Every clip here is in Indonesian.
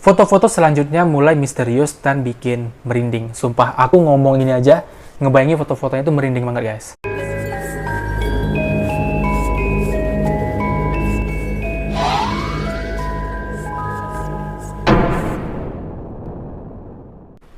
Foto-foto selanjutnya mulai misterius dan bikin merinding. Sumpah, aku ngomong ini aja, ngebayangin foto-fotonya itu merinding banget, guys.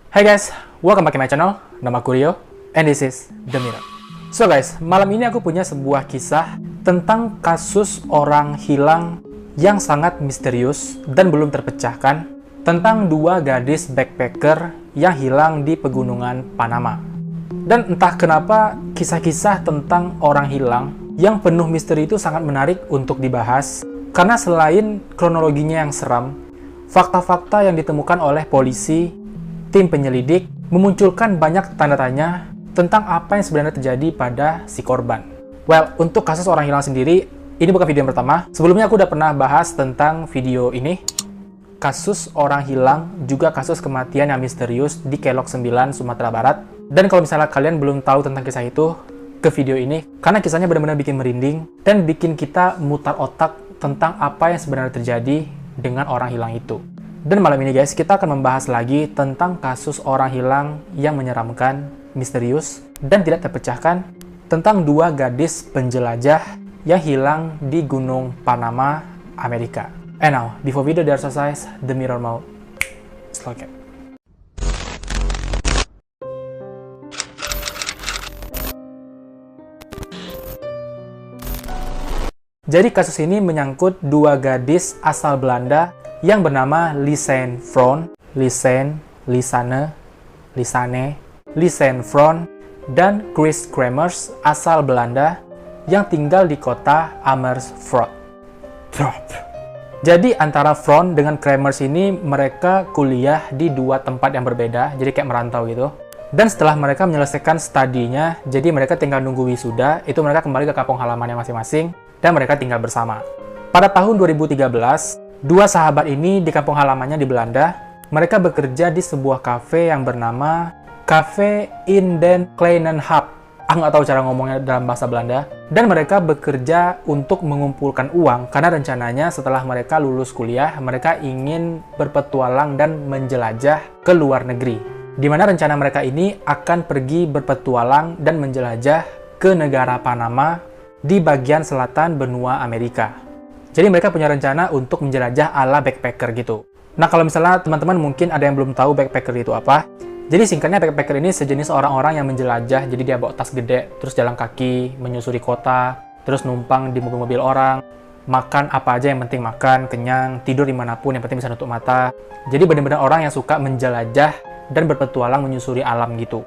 Hai guys, welcome back to my channel. Nama aku Rio, and this is The Mirror. So guys, malam ini aku punya sebuah kisah tentang kasus orang hilang yang sangat misterius dan belum terpecahkan, tentang dua gadis backpacker yang hilang di pegunungan Panama. Dan entah kenapa kisah-kisah tentang orang hilang yang penuh misteri itu sangat menarik untuk dibahas, karena selain kronologinya yang seram, fakta-fakta yang ditemukan oleh polisi, tim penyelidik, memunculkan banyak tanda tanya tentang apa yang sebenarnya terjadi pada si korban. Well, untuk kasus orang hilang sendiri, ini bukan video yang pertama. Sebelumnya aku udah pernah bahas tentang video ini, kasus orang hilang, juga kasus kematian yang misterius di Kelok 9, Sumatera Barat. Dan kalau misalnya kalian belum tahu tentang kisah itu, ke video ini, karena kisahnya benar-benar bikin merinding, dan bikin kita mutar otak tentang apa yang sebenarnya terjadi dengan orang hilang itu. Dan malam ini guys, kita akan membahas lagi tentang kasus orang hilang yang menyeramkan, misterius, dan tidak terpecahkan, tentang dua gadis penjelajah yang hilang di Gunung Panama, Amerika. And now, before video di exercise, The Mirror mode. Slow cap. Jadi kasus ini menyangkut dua gadis asal Belanda yang bernama Lisane Fron, Lisane Fron, dan Chris Kremers asal Belanda yang tinggal di kota Amersfoort. Jadi antara Fron dengan Kremers ini mereka kuliah di dua tempat yang berbeda, jadi kayak merantau gitu. Dan setelah mereka menyelesaikan studinya, jadi mereka tinggal nunggu wisuda, itu mereka kembali ke kampung halamannya masing-masing, dan mereka tinggal bersama. Pada tahun 2013, dua sahabat ini di kampung halamannya di Belanda, mereka bekerja di sebuah kafe yang bernama Cafe in den Kleinen Hub. Aku nggak tahu cara ngomongnya dalam bahasa Belanda. Dan mereka bekerja untuk mengumpulkan uang, karena rencananya setelah mereka lulus kuliah, mereka ingin berpetualang dan menjelajah ke luar negeri. Di mana rencana mereka ini akan pergi berpetualang dan menjelajah ke negara Panama di bagian selatan benua Amerika. Jadi mereka punya rencana untuk menjelajah ala backpacker gitu. Nah kalau misalnya teman-teman mungkin ada yang belum tahu backpacker itu apa, jadi singkatnya backpacker ini sejenis orang-orang yang menjelajah, jadi dia bawa tas gede, terus jalan kaki, menyusuri kota, terus numpang di mobil-mobil orang, makan apa aja yang penting makan, kenyang, tidur dimanapun yang penting bisa nutup mata. Jadi benar-benar orang yang suka menjelajah dan berpetualang menyusuri alam gitu.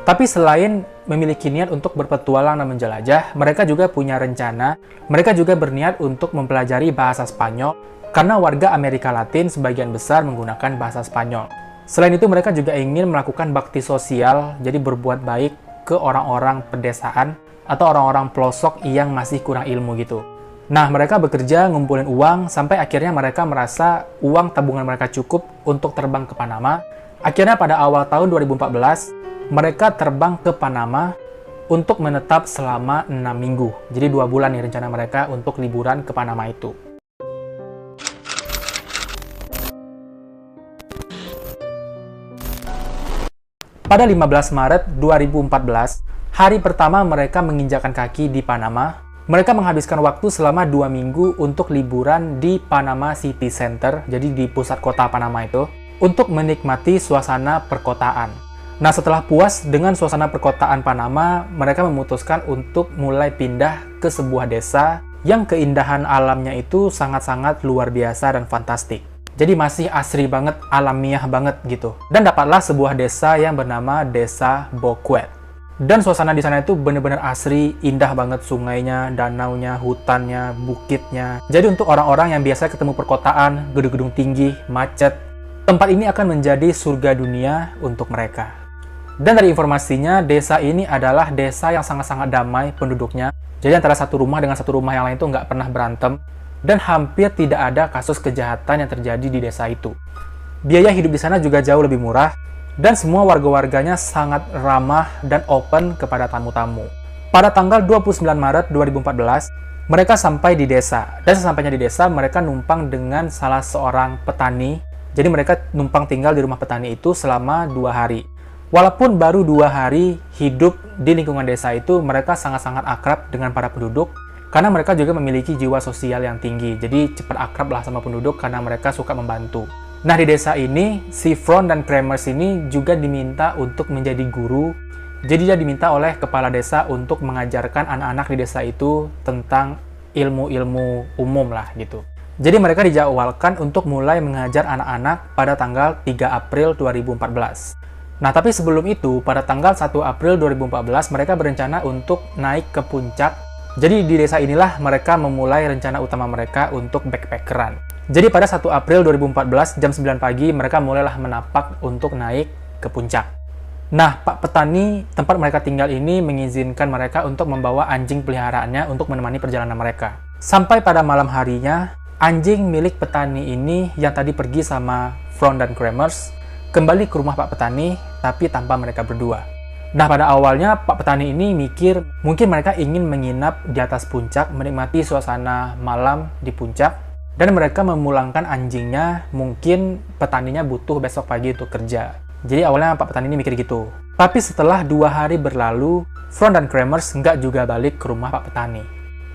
Tapi selain memiliki niat untuk berpetualang dan menjelajah, mereka juga punya rencana, mereka juga berniat untuk mempelajari bahasa Spanyol, karena warga Amerika Latin sebagian besar menggunakan bahasa Spanyol. Selain itu, mereka juga ingin melakukan bakti sosial, jadi berbuat baik ke orang-orang pedesaan atau orang-orang pelosok yang masih kurang ilmu gitu. Nah, mereka bekerja ngumpulin uang, sampai akhirnya mereka merasa uang tabungan mereka cukup untuk terbang ke Panama. Akhirnya pada awal tahun 2014, mereka terbang ke Panama untuk menetap selama 6 minggu. Jadi 2 bulan nih rencana mereka untuk liburan ke Panama itu. Pada 15 Maret 2014, hari pertama mereka menginjakkan kaki di Panama, mereka menghabiskan waktu selama 2 minggu untuk liburan di Panama City Center, jadi di pusat kota Panama itu, untuk menikmati suasana perkotaan. Nah, setelah puas dengan suasana perkotaan Panama, mereka memutuskan untuk mulai pindah ke sebuah desa yang keindahan alamnya itu sangat-sangat luar biasa dan fantastik. Jadi masih asri banget, alamiah banget gitu. Dan dapatlah sebuah desa yang bernama Desa Boquet. Dan suasana di sana itu benar-benar asri, indah banget sungainya, danaunya, hutannya, bukitnya. Jadi untuk orang-orang yang biasa ketemu perkotaan, gedung-gedung tinggi, macet, tempat ini akan menjadi surga dunia untuk mereka. Dan dari informasinya, desa ini adalah desa yang sangat-sangat damai penduduknya. Jadi antara satu rumah dengan satu rumah yang lain itu nggak pernah berantem. Dan hampir tidak ada kasus kejahatan yang terjadi di desa itu. Biaya hidup di sana juga jauh lebih murah, dan semua warga-warganya sangat ramah dan open kepada tamu-tamu. Pada tanggal 29 Maret 2014, mereka sampai di desa. Dan sesampainya di desa, mereka numpang dengan salah seorang petani Jadi mereka numpang tinggal di rumah petani itu selama 2 hari. Walaupun baru 2 hari hidup di lingkungan desa itu, mereka sangat-sangat akrab dengan para penduduk, karena mereka juga memiliki jiwa sosial yang tinggi. Jadi cepat akrab lah sama penduduk karena mereka suka membantu. Nah, di desa ini, si Front dan Kremers ini juga diminta untuk menjadi guru. Jadi dia diminta oleh kepala desa untuk mengajarkan anak-anak di desa itu tentang ilmu-ilmu umum lah gitu. Jadi mereka dijadwalkan untuk mulai mengajar anak-anak pada tanggal 3 April 2014. Nah, tapi sebelum itu, pada tanggal 1 April 2014, mereka berencana untuk naik ke puncak. Jadi di desa inilah mereka memulai rencana utama mereka untuk backpackeran. Jadi pada 1 April 2014, jam 9 pagi, mereka mulailah menapak untuk naik ke puncak. Nah, Pak Petani, tempat mereka tinggal ini mengizinkan mereka untuk membawa anjing peliharaannya untuk menemani perjalanan mereka. Sampai pada malam harinya, anjing milik petani ini yang tadi pergi sama Front dan Kremers kembali ke rumah Pak Petani, tapi tanpa mereka berdua. Nah, pada awalnya Pak Petani ini mikir mungkin mereka ingin menginap di atas puncak, menikmati suasana malam di puncak, dan mereka memulangkan anjingnya, mungkin petaninya butuh besok pagi untuk kerja. Jadi awalnya Pak Petani ini mikir gitu. Tapi setelah 2 hari berlalu, Front dan Kremers nggak juga balik ke rumah Pak Petani.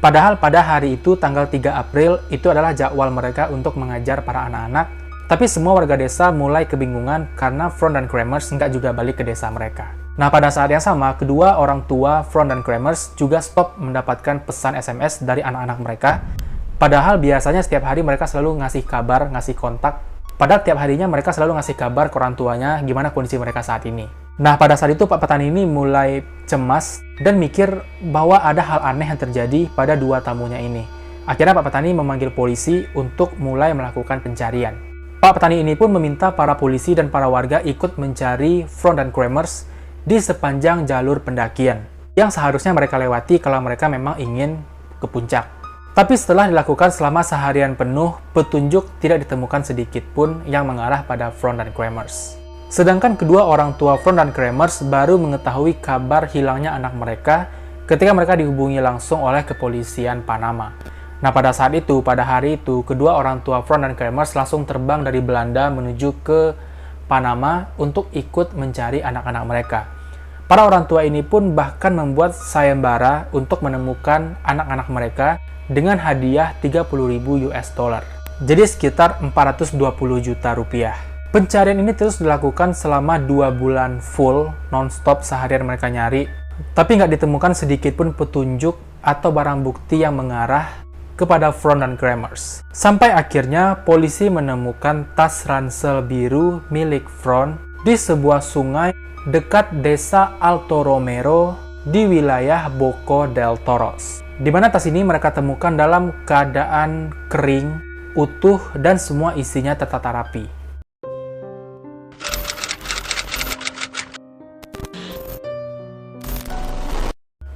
Padahal pada hari itu, tanggal 3 April, itu adalah jadwal mereka untuk mengajar para anak-anak. Tapi semua warga desa mulai kebingungan karena Front dan Kremers nggak juga balik ke desa mereka. Nah, pada saat yang sama, kedua orang tua Front dan Kremers juga stop mendapatkan pesan SMS dari anak-anak mereka. Padahal biasanya setiap hari mereka selalu ngasih kabar, ngasih kontak. Padahal tiap harinya mereka selalu ngasih kabar ke orang tuanya gimana kondisi mereka saat ini. Nah, pada saat itu Pak Petani ini mulai cemas dan mikir bahwa ada hal aneh yang terjadi pada 2 tamunya ini. Akhirnya Pak Petani memanggil polisi untuk mulai melakukan pencarian. Pak Petani ini pun meminta para polisi dan para warga ikut mencari Front dan Kremers di sepanjang jalur pendakian yang seharusnya mereka lewati kalau mereka memang ingin ke puncak. Tapi setelah dilakukan selama seharian penuh, petunjuk tidak ditemukan sedikit pun yang mengarah pada Front dan Kremers. Sedangkan kedua orang tua Front dan Kremers baru mengetahui kabar hilangnya anak mereka ketika mereka dihubungi langsung oleh kepolisian Panama. Nah, pada saat itu, pada hari itu, kedua orang tua Front dan Kremers langsung terbang dari Belanda menuju ke Panama untuk ikut mencari anak-anak mereka. Para orang tua ini pun bahkan membuat sayembara untuk menemukan anak-anak mereka dengan hadiah 30.000 US dollar. Jadi sekitar 420 juta rupiah. Pencarian ini terus dilakukan selama 2 bulan full, non-stop seharian mereka nyari. Tapi nggak ditemukan sedikit pun petunjuk atau barang bukti yang mengarah kepada Front dan Kremers. Sampai akhirnya polisi menemukan tas ransel biru milik Front di sebuah sungai dekat desa Alto Romero di wilayah Boca del Toros. Di mana tas ini mereka temukan dalam keadaan kering, utuh, dan semua isinya tertata rapi.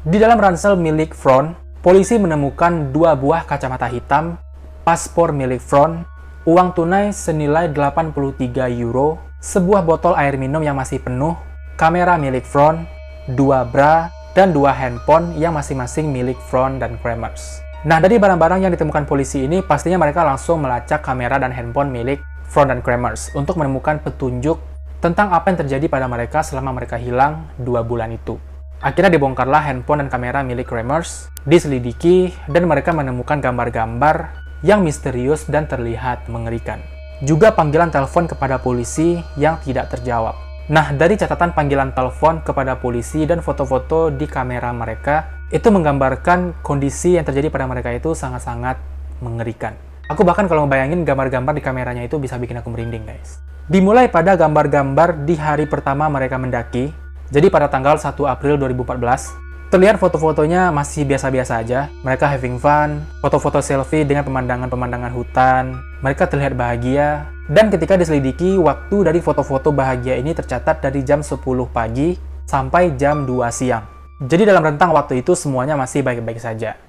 Di dalam ransel milik Front, polisi menemukan 2 buah kacamata hitam, paspor milik Front, uang tunai senilai 83 euro, sebuah botol air minum yang masih penuh, kamera milik Front, 2 bra, dan 2 handphone yang masing-masing milik Front dan Kremers. Nah, dari barang-barang yang ditemukan polisi ini, pastinya mereka langsung melacak kamera dan handphone milik Front dan Kremers untuk menemukan petunjuk tentang apa yang terjadi pada mereka selama mereka hilang 2 bulan itu. Akhirnya dibongkarlah handphone dan kamera milik Kremers, diselidiki, dan mereka menemukan gambar-gambar yang misterius dan terlihat mengerikan. Juga panggilan telepon kepada polisi yang tidak terjawab. Nah, dari catatan panggilan telepon kepada polisi dan foto-foto di kamera mereka, itu menggambarkan kondisi yang terjadi pada mereka itu sangat-sangat mengerikan. Aku bahkan kalau ngebayangin gambar-gambar di kameranya itu bisa bikin aku merinding, guys. Dimulai pada gambar-gambar di hari pertama mereka mendaki. Jadi pada tanggal 1 April 2014, terlihat foto-fotonya masih biasa-biasa aja. Mereka having fun, foto-foto selfie dengan pemandangan-pemandangan hutan. Mereka terlihat bahagia. Dan ketika diselidiki, waktu dari foto-foto bahagia ini tercatat dari jam 10 pagi sampai jam 2 siang. Jadi dalam rentang waktu itu semuanya masih baik-baik saja.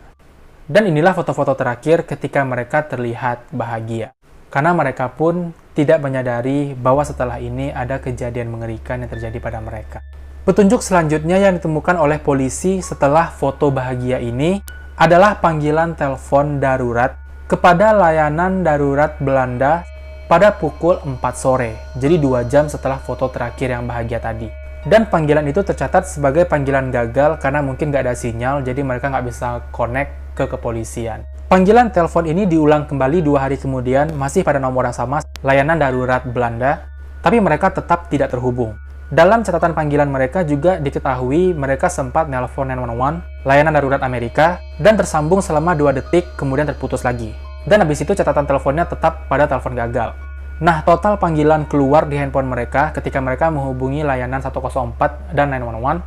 Dan inilah foto-foto terakhir ketika mereka terlihat bahagia. Karena mereka pun tidak menyadari bahwa setelah ini ada kejadian mengerikan yang terjadi pada mereka. Petunjuk selanjutnya yang ditemukan oleh polisi setelah foto bahagia ini adalah panggilan telepon darurat kepada layanan darurat Belanda pada pukul 4 sore, jadi 2 jam setelah foto terakhir yang bahagia tadi. Dan panggilan itu tercatat sebagai panggilan gagal karena mungkin nggak ada sinyal, jadi mereka nggak bisa connect ke kepolisian. Panggilan telepon ini diulang kembali 2 hari kemudian, masih pada nomor yang sama, layanan darurat Belanda, tapi mereka tetap tidak terhubung. Dalam catatan panggilan mereka juga diketahui mereka sempat nelpon 911, layanan darurat Amerika, dan tersambung selama 2 detik, kemudian terputus lagi. Dan habis itu catatan teleponnya tetap pada telepon gagal. Nah, total panggilan keluar di handphone mereka ketika mereka menghubungi layanan 104 dan 911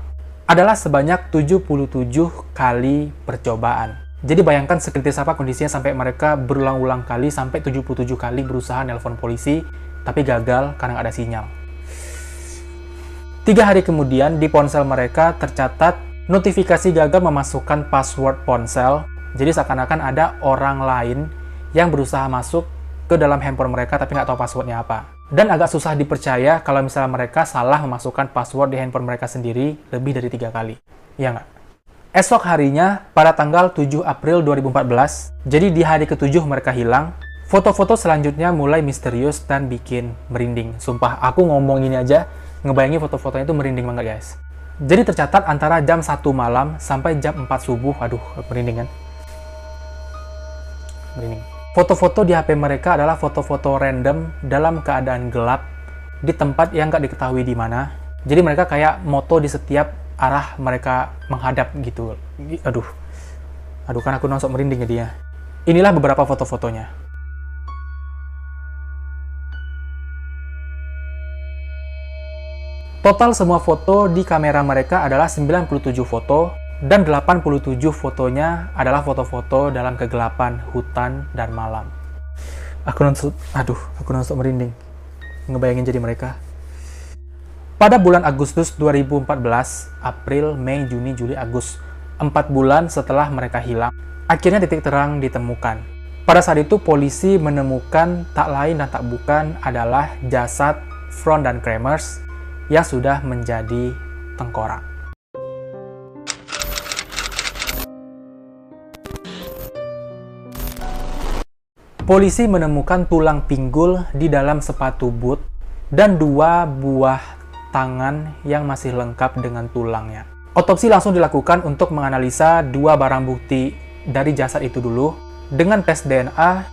adalah sebanyak 77 kali percobaan. Jadi bayangkan sekritis apa kondisinya sampai mereka berulang-ulang kali sampai 77 kali berusaha nelpon polisi, tapi gagal karena nggak ada sinyal. 3 hari kemudian di ponsel mereka tercatat notifikasi gagal memasukkan password ponsel. Jadi seakan-akan ada orang lain yang berusaha masuk ke dalam handphone mereka tapi nggak tahu passwordnya apa. Dan agak susah dipercaya kalau misalnya mereka salah memasukkan password di handphone mereka sendiri lebih dari 3 kali. Iya nggak? Esok harinya, pada tanggal 7 April 2014, jadi di hari ke-7 mereka hilang, foto-foto selanjutnya mulai misterius dan bikin merinding. Sumpah, aku ngomong ini aja, ngebayangin foto-fotonya itu merinding banget guys. Jadi tercatat antara jam 1 malam sampai jam 4 subuh, aduh merinding kan? Merinding. Foto-foto di HP mereka adalah foto-foto random dalam keadaan gelap di tempat yang nggak diketahui di mana. Jadi mereka kayak moto di setiap arah mereka menghadap gitu. Aduh kan aku nonsok merinding dia. Inilah beberapa foto-fotonya. Total semua foto di kamera mereka adalah 97 foto. Dan 87 fotonya adalah foto-foto dalam kegelapan, hutan, dan malam. Aku nonsok merinding. Ngebayangin jadi mereka. Pada bulan Agustus 2014, April, Mei, Juni, Juli, Agustus, 4 bulan setelah mereka hilang, akhirnya titik terang ditemukan. Pada saat itu, polisi menemukan tak lain dan tak bukan adalah jasad Fron dan Kremers yang sudah menjadi tengkorak. Polisi menemukan tulang pinggul di dalam sepatu boot dan 2 buah tangan yang masih lengkap dengan tulangnya. Otopsi langsung dilakukan untuk menganalisa 2 barang bukti dari jasad itu dulu. Dengan tes DNA,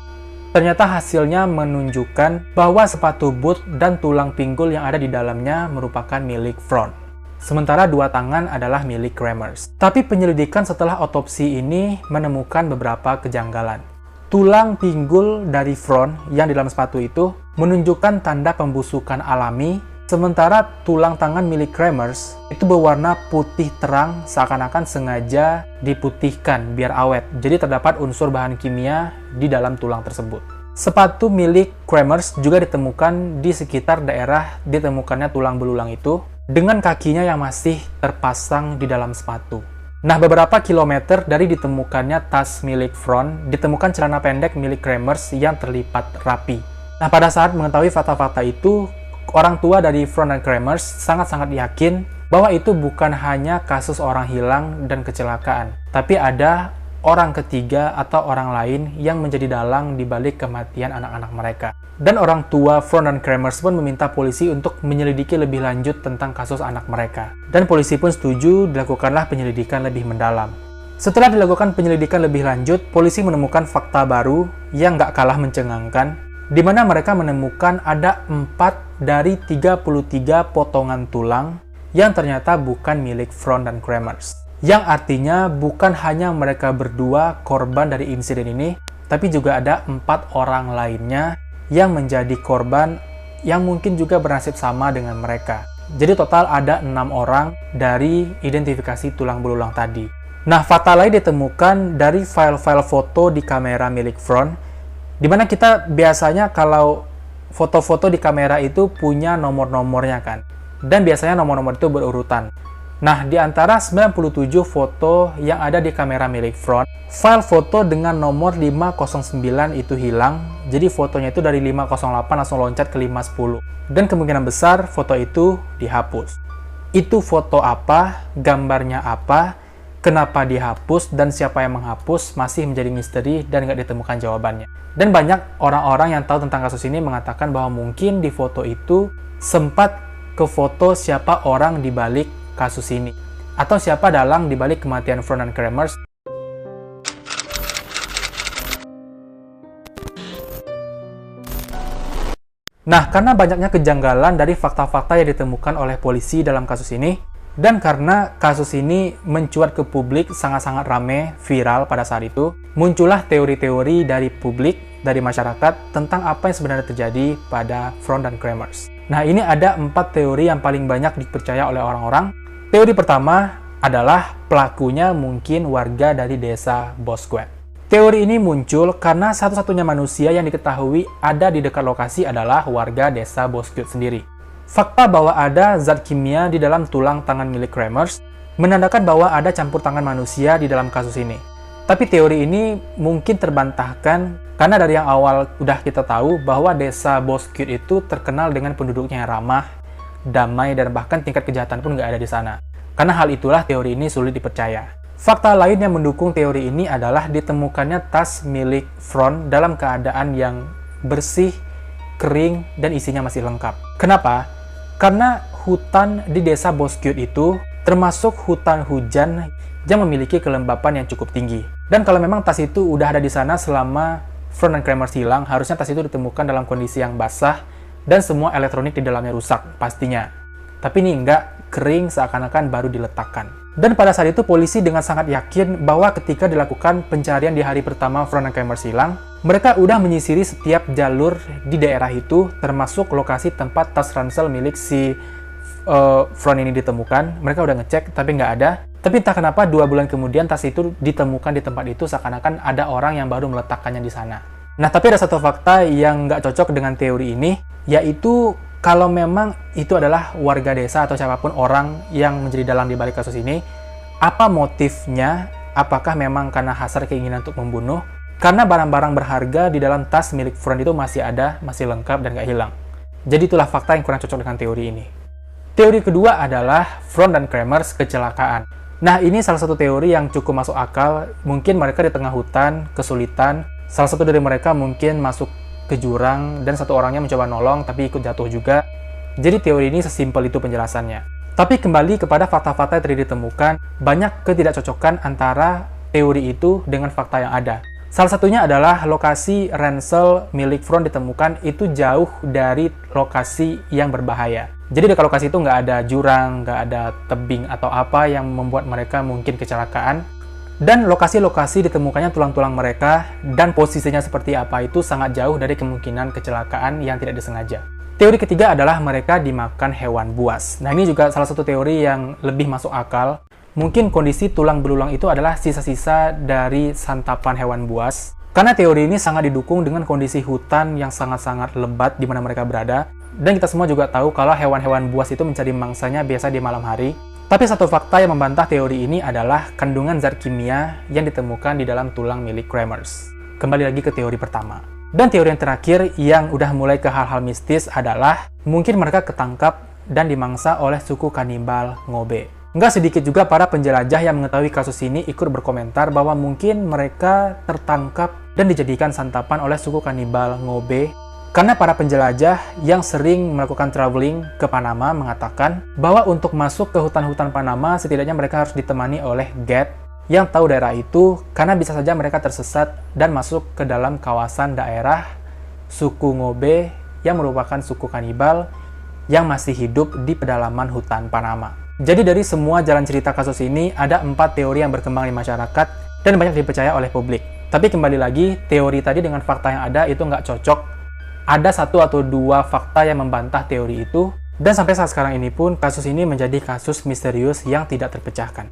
ternyata hasilnya menunjukkan bahwa sepatu boot dan tulang pinggul yang ada di dalamnya merupakan milik Fron. Sementara 2 tangan adalah milik Kremers. Tapi penyelidikan setelah otopsi ini menemukan beberapa kejanggalan. Tulang pinggul dari Fron yang di dalam sepatu itu menunjukkan tanda pembusukan alami, sementara tulang tangan milik Kremers itu berwarna putih terang seakan-akan sengaja diputihkan biar awet. Jadi terdapat unsur bahan kimia di dalam tulang tersebut. Sepatu milik Kremers juga ditemukan di sekitar daerah ditemukannya tulang belulang itu dengan kakinya yang masih terpasang di dalam sepatu. Nah, beberapa kilometer dari ditemukannya tas milik Fron, ditemukan celana pendek milik Kremers yang terlipat rapi. Nah, pada saat mengetahui fakta-fakta itu, orang tua dari Fron dan Kremers sangat-sangat yakin bahwa itu bukan hanya kasus orang hilang dan kecelakaan, tapi ada orang ketiga atau orang lain yang menjadi dalang di balik kematian anak-anak mereka. Dan orang tua Fron dan Kremers pun meminta polisi untuk menyelidiki lebih lanjut tentang kasus anak mereka. Dan polisi pun setuju dilakukanlah penyelidikan lebih mendalam. Setelah dilakukan penyelidikan lebih lanjut, polisi menemukan fakta baru yang gak kalah mencengangkan, di mana mereka menemukan ada 4 dari 33 potongan tulang yang ternyata bukan milik Fron dan Kremers. Yang artinya bukan hanya mereka berdua korban dari insiden ini, tapi juga ada 4 orang lainnya yang menjadi korban yang mungkin juga bernasib sama dengan mereka. Jadi total ada 6 orang dari identifikasi tulang belulang tadi. Nah, fakta lain ditemukan dari file-file foto di kamera milik Fron, di mana kita biasanya kalau foto-foto di kamera itu punya nomor-nomornya kan. Dan biasanya nomor-nomor itu berurutan. Nah, di antara 97 foto yang ada di kamera milik Fron, file foto dengan nomor 509 itu hilang, jadi fotonya itu dari 508 langsung loncat ke 510. Dan kemungkinan besar foto itu dihapus. Itu foto apa, gambarnya apa, kenapa dihapus dan siapa yang menghapus masih menjadi misteri dan nggak ditemukan jawabannya. Dan banyak orang-orang yang tahu tentang kasus ini mengatakan bahwa mungkin di foto itu sempat ke foto siapa orang di balik kasus ini, atau siapa dalang di balik kematian Fron dan Kremers. Nah, karena banyaknya kejanggalan dari fakta-fakta yang ditemukan oleh polisi dalam kasus ini, dan karena kasus ini mencuat ke publik sangat-sangat rame, viral pada saat itu, muncullah teori-teori dari publik, dari masyarakat, tentang apa yang sebenarnya terjadi pada Fron dan Kremers. Nah, ini ada 4 teori yang paling banyak dipercaya oleh orang-orang. Teori pertama adalah pelakunya mungkin warga dari desa Bosquet. Teori ini muncul karena satu-satunya manusia yang diketahui ada di dekat lokasi adalah warga desa Bosquet sendiri. Fakta bahwa ada zat kimia di dalam tulang tangan milik Kremers menandakan bahwa ada campur tangan manusia di dalam kasus ini. Tapi teori ini mungkin terbantahkan karena dari yang awal udah kita tahu bahwa desa Bosquet itu terkenal dengan penduduknya yang ramah, damai, dan bahkan tingkat kejahatan pun nggak ada di sana. Karena hal itulah teori ini sulit dipercaya. Fakta lain yang mendukung teori ini adalah ditemukannya tas milik Fron dalam keadaan yang bersih, kering, dan isinya masih lengkap. Kenapa? Karena hutan di desa Bosquet itu termasuk hutan hujan yang memiliki kelembapan yang cukup tinggi. Dan kalau memang tas itu udah ada di sana selama Fron dan Kremers hilang, harusnya tas itu ditemukan dalam kondisi yang basah dan semua elektronik di dalamnya rusak, pastinya. Tapi ini enggak, kering seakan-akan baru diletakkan. Dan pada saat itu polisi dengan sangat yakin bahwa ketika dilakukan pencarian di hari pertama Fron dan Kremers hilang, mereka udah menyisiri setiap jalur di daerah itu, termasuk lokasi tempat tas ransel milik si Fron ini ditemukan. Mereka udah ngecek, tapi nggak ada. Tapi entah kenapa 2 bulan kemudian tas itu ditemukan di tempat itu seakan-akan ada orang yang baru meletakkannya di sana. Nah, tapi ada satu fakta yang nggak cocok dengan teori ini, yaitu kalau memang itu adalah warga desa atau siapapun orang yang menjadi dalang di balik kasus ini, apa motifnya? Apakah memang karena hasrat keinginan untuk membunuh? Karena barang-barang berharga di dalam tas milik Fron itu masih ada, masih lengkap, dan nggak hilang. Jadi itulah fakta yang kurang cocok dengan teori ini. Teori kedua adalah Fron dan Kremers kecelakaan. Nah, ini salah satu teori yang cukup masuk akal. Mungkin mereka di tengah hutan, kesulitan. Salah satu dari mereka mungkin masuk ke jurang, dan satu orangnya mencoba nolong, tapi ikut jatuh juga. Jadi teori ini sesimpel itu penjelasannya. Tapi kembali kepada fakta-fakta yang tadi ditemukan, banyak ketidakcocokan antara teori itu dengan fakta yang ada. Salah satunya adalah lokasi ransel milik Fron ditemukan itu jauh dari lokasi yang berbahaya. Jadi dekat lokasi itu nggak ada jurang, nggak ada tebing atau apa yang membuat mereka mungkin kecelakaan. Dan lokasi-lokasi ditemukannya tulang-tulang mereka dan posisinya seperti apa itu sangat jauh dari kemungkinan kecelakaan yang tidak disengaja. Teori ketiga adalah mereka dimakan hewan buas. Nah, ini juga salah satu teori yang lebih masuk akal. Mungkin kondisi tulang belulang itu adalah sisa-sisa dari santapan hewan buas. Karena teori ini sangat didukung dengan kondisi hutan yang sangat-sangat lebat di mana mereka berada. Dan kita semua juga tahu kalau hewan-hewan buas itu mencari mangsanya biasa di malam hari. Tapi satu fakta yang membantah teori ini adalah kandungan zat kimia yang ditemukan di dalam tulang milik Kremers. Kembali lagi ke teori pertama. Dan teori yang terakhir yang udah mulai ke hal-hal mistis adalah mungkin mereka ketangkap dan dimangsa oleh suku kanibal Ngobe. Nggak sedikit juga para penjelajah yang mengetahui kasus ini ikut berkomentar bahwa mungkin mereka tertangkap dan dijadikan santapan oleh suku kanibal Ngobe. Karena para penjelajah yang sering melakukan traveling ke Panama mengatakan bahwa untuk masuk ke hutan-hutan Panama setidaknya mereka harus ditemani oleh guide yang tahu daerah itu, karena bisa saja mereka tersesat dan masuk ke dalam kawasan daerah suku Ngobe yang merupakan suku kanibal yang masih hidup di pedalaman hutan Panama. Jadi dari semua jalan cerita kasus ini ada 4 teori yang berkembang di masyarakat dan banyak dipercaya oleh publik. Tapi kembali lagi, teori tadi dengan fakta yang ada itu nggak cocok. Ada 1 atau 2 fakta yang membantah teori itu, dan sampai saat sekarang ini pun kasus ini menjadi kasus misterius yang tidak terpecahkan.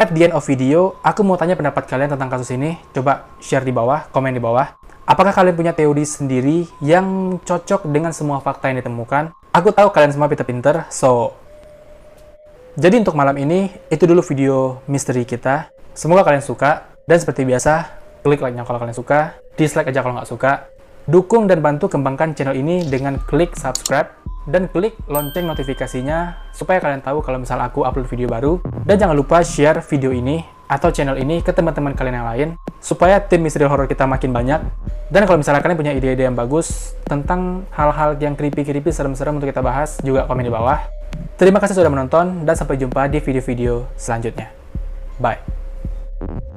At the end of video, aku mau tanya pendapat kalian tentang kasus ini. Coba share di bawah, komen di bawah. Apakah kalian punya teori sendiri yang cocok dengan semua fakta yang ditemukan? Aku tahu kalian semua pinter-pinter, jadi untuk malam ini, itu dulu video misteri kita. Semoga kalian suka, dan seperti biasa, klik like-nya kalau kalian suka, dislike aja kalau nggak suka. Dukung dan bantu kembangkan channel ini dengan klik subscribe, dan klik lonceng notifikasinya supaya kalian tahu kalau misal aku upload video baru. Dan jangan lupa share video ini atau channel ini ke teman-teman kalian yang lain supaya tim misteri horor kita makin banyak. Dan kalau misalnya kalian punya ide-ide yang bagus tentang hal-hal yang creepy-creepy, serem-serem untuk kita bahas, juga komen di bawah. Terima kasih sudah menonton dan sampai jumpa di video-video selanjutnya. Bye.